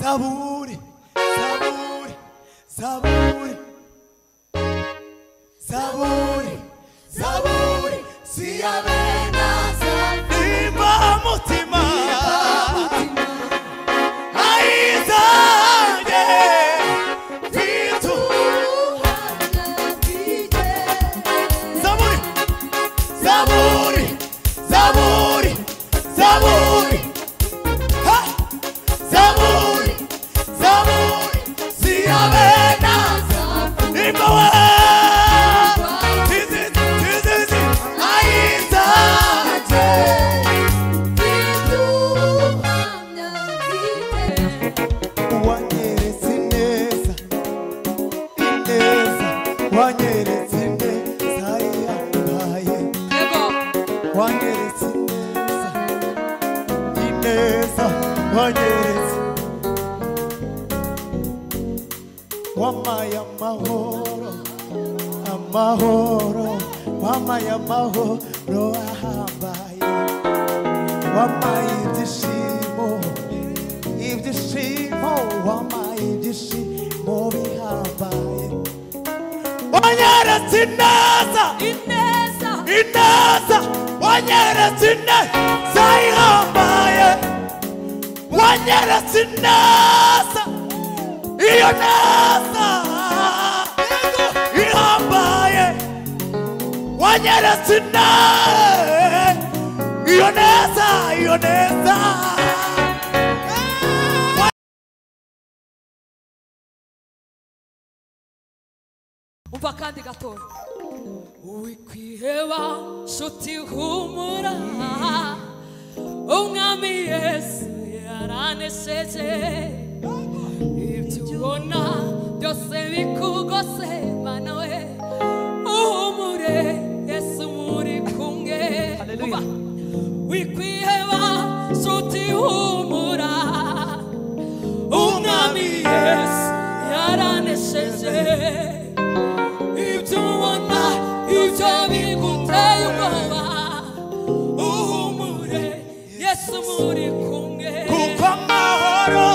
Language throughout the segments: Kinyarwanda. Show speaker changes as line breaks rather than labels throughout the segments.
Zaburi, Zaburi, Zaburi, Zaburi, Zaburi, siyabena imba mutima aizanye vitu Zaburi, Zaburi, Zaburi, Zaburi, ha! Zaburi, Zaburi, siyabena imba Wamaya mahoro, amahoro, wamaya mahoro ahambaye, wamaya ibyishimo, ibyishimo, wamaya ibyishimo bihambaye, wanyeretse ineza, ineza, ineza, wanyeretse ineza ihambaye, wanyeretse ineza. Iyo neza ihambaye wanyeretse iyo neza iyo neza
umva kandi gato wikwiheba nshuti humura umwami Yesu yaranesheje ibyo byose bikugose mana we uhumure Yesu muri kumwe haleluya wikwiheba nshuti humura umwami Yesu yaranesheje ibyo biguteye ubwoba uhumure Yesu muri kumwe
kuko amahoro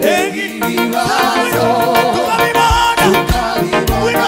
Ibibazo tukabibona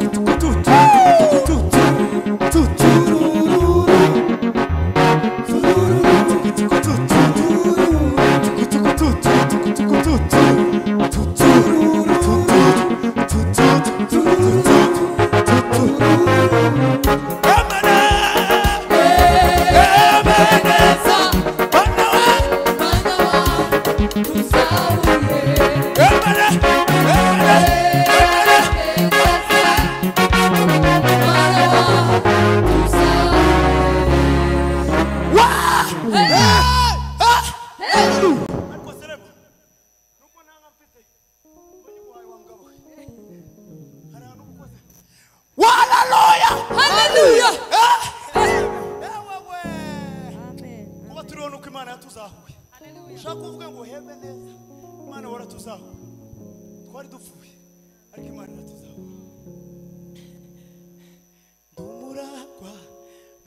Tutu Haleluya.
Haleluya.
Kuba turiho nuko Imana yatuzahuye. Ushaka kuvuga ngo hebe neza. Imana waratuzahuye. Twari dupfuye ariko Imana yaratuzahuye. Dumuragwa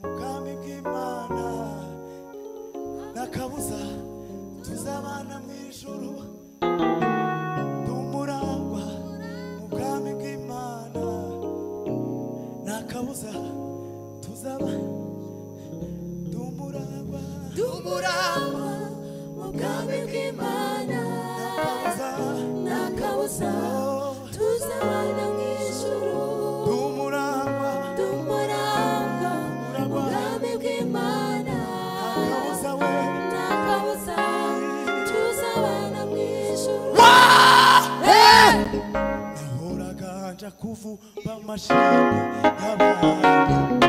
mukami bw'Imana nakabuza tuzabana mu ijuru. Dumuragwa mukami bw'Imana nakabuza tuzabana. Dumuragwa
Mugambi bw'Imana nakabuza tuzabana mu ijuru.
Dumuragwa
Mugambi bw'Imana nakabuza tuzabana mu ijuru.
nahoraga nja kuvumba amashimwe y'abandi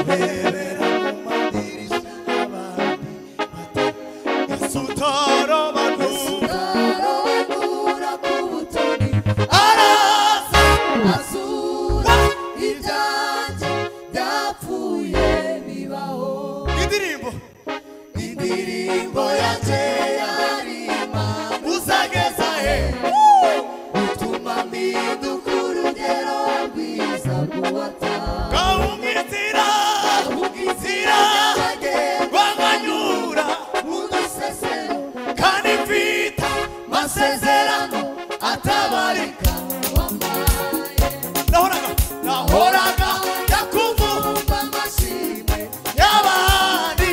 barebera mu madirisha y'abandi bati Yesu utarabanura
ku butoni
araza
azura ibyanjye byapfuye bibaho.
indirimbo yanjye yarima uzageza he
Utuma mpinduka urugero rwiza rw'uwataha.
gahungizira rwanganyura
Mu dusesero
kandi mfite
masezerano atabarika wambaye.
nahoraga yakuvumba
Amashimwe
y'abandi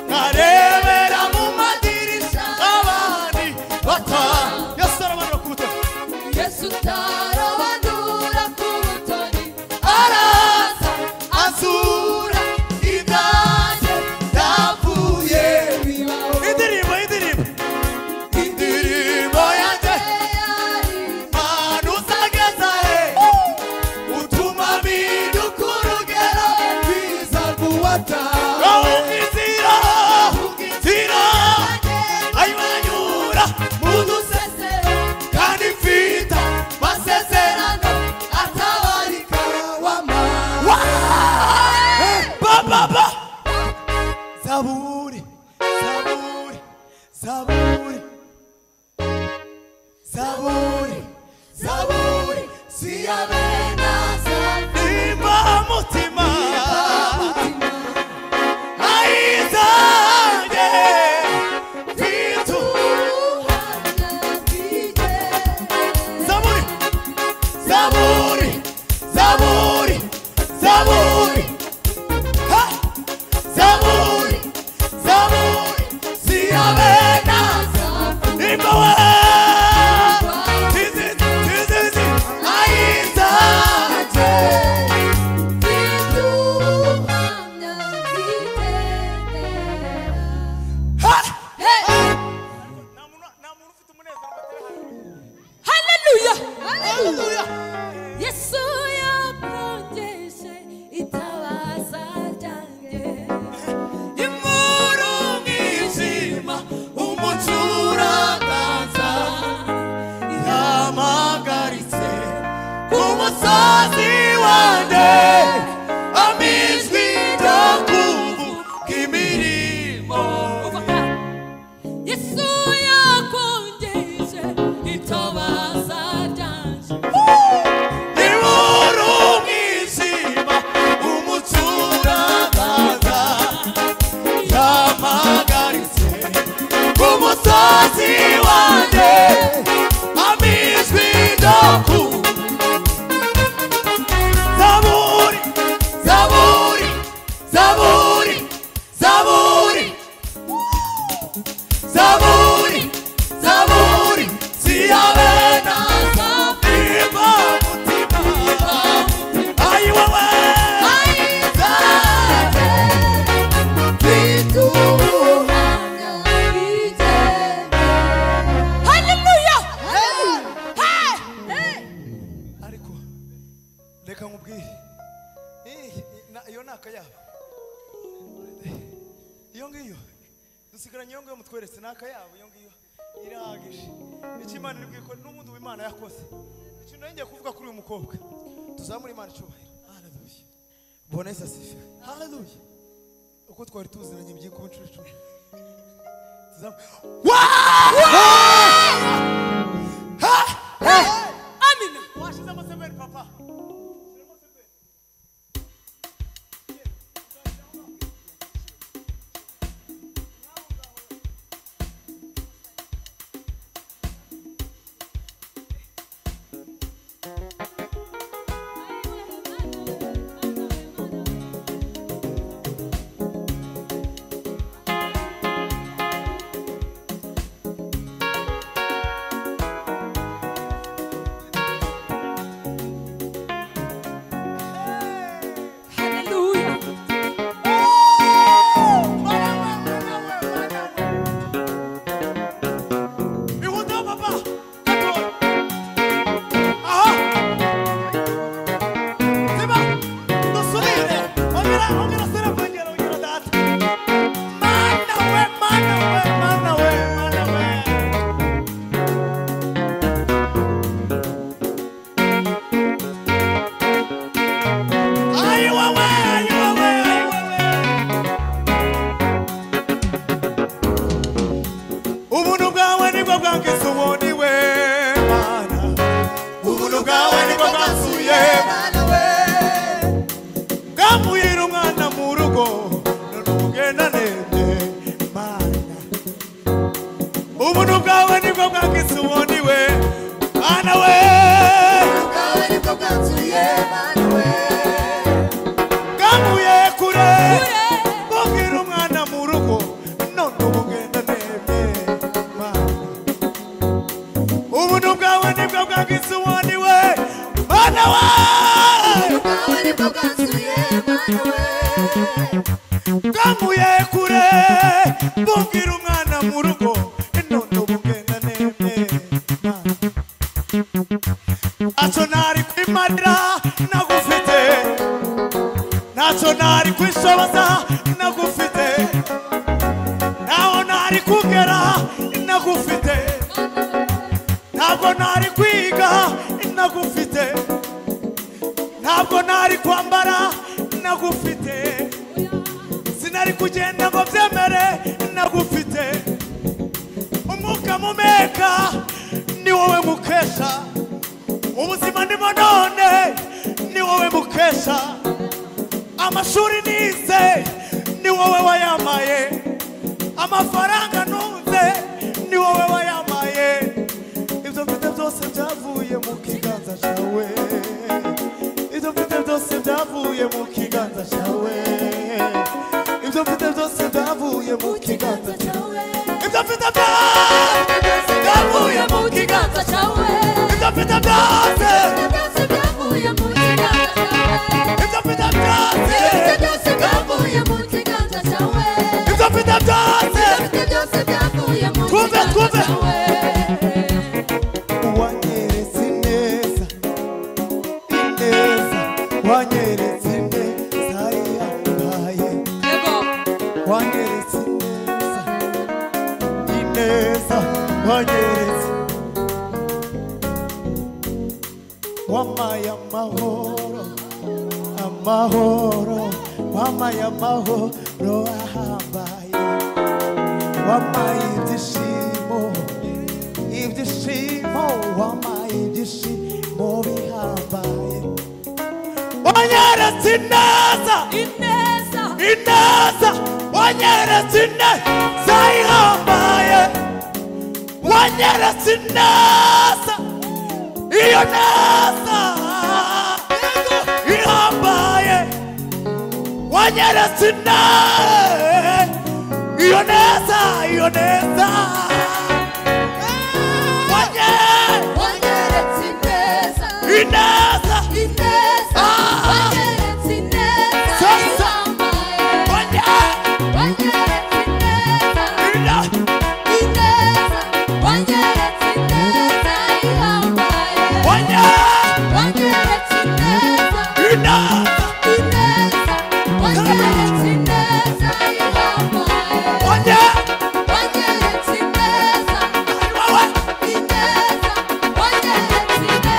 nkarebera mu madirisha abandi bataha Yesu aramanura ku butoni
Yesu utarobanura ku butoni
araza azura ibyanjye byapfuye
bibaho.
indirimbo yanjye Mana uzageza he utuma mpinduka urugero rwiza rw'uwataha gahungizira ayibanyura mu dusesero kandi mfite masezerano atabarika wambaye Zaburi siyabena nimba mutima ayizanye mfite Zaburi Ha! Zaburi siyabena nimba we Tizi ayizanye Ha! Nta muntu ufite umunezero
Haleluya.
Haleluya
Yesu yakongeje itabaza ryanjye.
inkuru mwijima umucuraganza yamagaritse ku musozi wanjye amijwi yo kuvuga imirimo
Yesu yakongeje itabaza ryanjye.
inkuru mwijima umucuraganza yamagaritse ku musozi wanjye amijwi yo kuvuga Zaburi siyabena nimba mutima ayiwewe ayizanye
Haleluya.
ariko reka nkubwire iyo ni akayabo iyo ngiyo dusigaranye iyo ngiyo mutweretse ni akayabo iyo ngiyo irahagije icyo Imana iri bwikore n'ubundi w'Imana yakoze ikintu ngiye kuvuga kuri uyu mukobwa tuzamura Imana icyubahiro. Haleluya. Bwana Yesu asifiwe. Haleluya. Uko twari tuziranye byikuba inshuro 10.
Amina.
Washize amaseberi papa.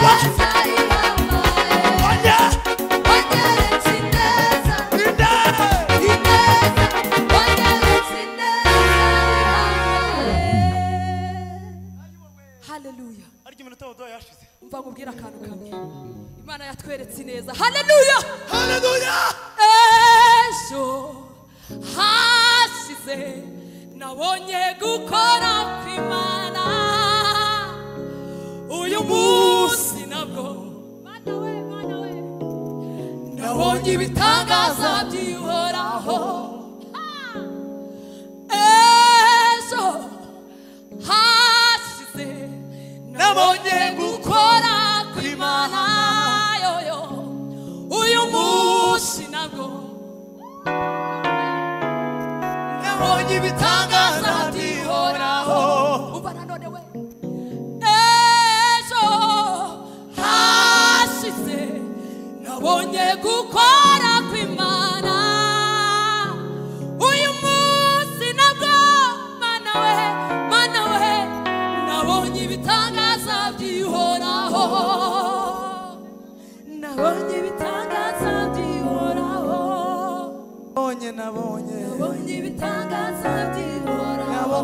What? Imana yatweretse neza. Haleluya.
Haleluya.
Ejo hashize nabonye gukora kw'Imana. Uyu munsi nabwo nabonye ibitangaza by'ihoraho. Ejo hashize nabonye gukora kw'Imana. Yoyo uyu munsi nabwo nabonye ibitangaza by'ihoraho. Umva nanone we. Ejo hashize nabonye gukora kw'Imana. Uyu munsi nabwo mana we nabonye ibitangaza by'ihoraho. Nabonye ibitangaza by'ihoraho. Nabonye ibitangaza by'ihoraho.